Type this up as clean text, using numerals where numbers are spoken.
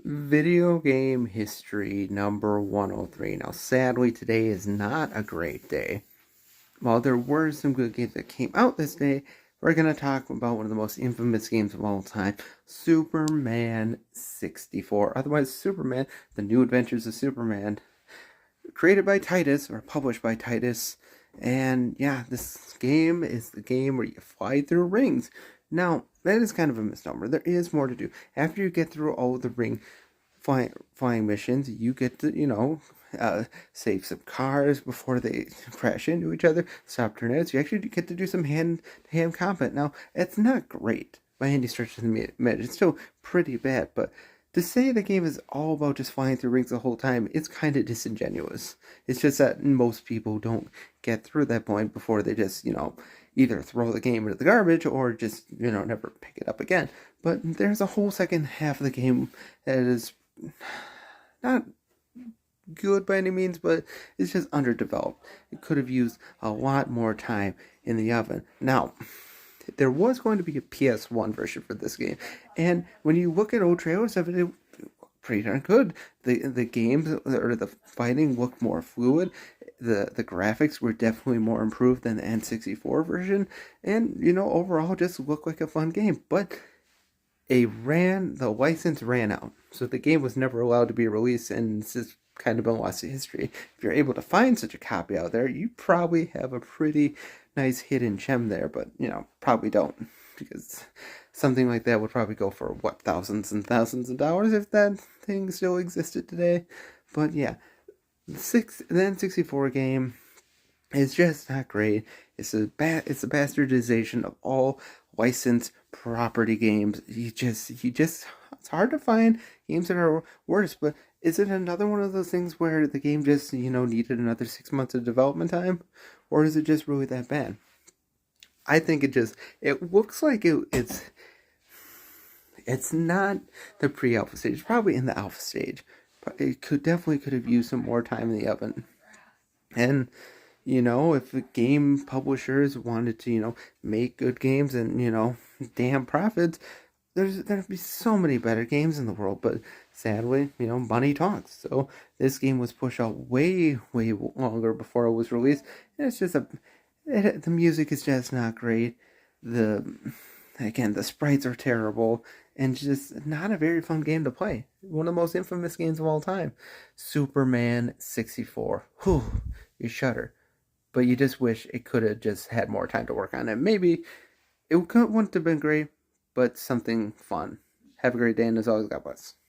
Video game history number 103. Now, sadly, today is not a great day. While there were some good games that came out this day, we're going to talk about one of the most infamous games of all time, Superman 64, otherwise Superman, The New Adventures of Superman, created by Titus, or published by Titus. And yeah, this game is the game where you fly through rings. Now, that is kind of a misnomer. There is more to do. After you get through all the flying missions, you get to, save some cars before they crash into each other, stop tornadoes. You actually get to do some hand-to-hand combat. Now, it's not great by any stretch of the imagination. It's still pretty bad, but to say the game is all about just flying through rings the whole time, it's kind of disingenuous. It's just that most people don't get through that point before they just, either throw the game into the garbage or just, never pick it up again. But there's a whole second half of the game that is not good by any means, but it's just underdeveloped. It could have used a lot more time in the oven. Now, there was going to be a PS1 version for this game, and when you look at old trailers of it, it pretty darn good. The games or the fighting looked more fluid. The graphics were definitely more improved than the N64 version, and overall just looked like a fun game. But the license ran out, so the game was never allowed to be released, and it's just kind of been lost to history. If you're able to find such a copy out there, you probably have a pretty nice hidden gem there, but probably don't, because something like that would probably go for what, thousands and thousands of dollars if that thing still existed today. But yeah, the N64 game is just not great. It's a bastardization of all licensed property games. It's hard to find games that are worse, but is it another one of those things where the game just, needed another 6 months of development time? Or is it just really that bad? I think it looks like it's not the pre-alpha stage. It's probably in the alpha stage. But it definitely could have used some more time in the oven. And if the game publishers wanted to, make good games and, damn profits, there'd be so many better games in the world. But sadly, money talks. So this game was pushed out way, way longer before it was released. And it's just the music is just not great. The sprites are terrible, and just not a very fun game to play. One of the most infamous games of all time, Superman 64. Whew, you shudder. But you just wish it could have just had more time to work on it. Maybe it wouldn't have been great, but something fun. Have a great day, and as always, God bless.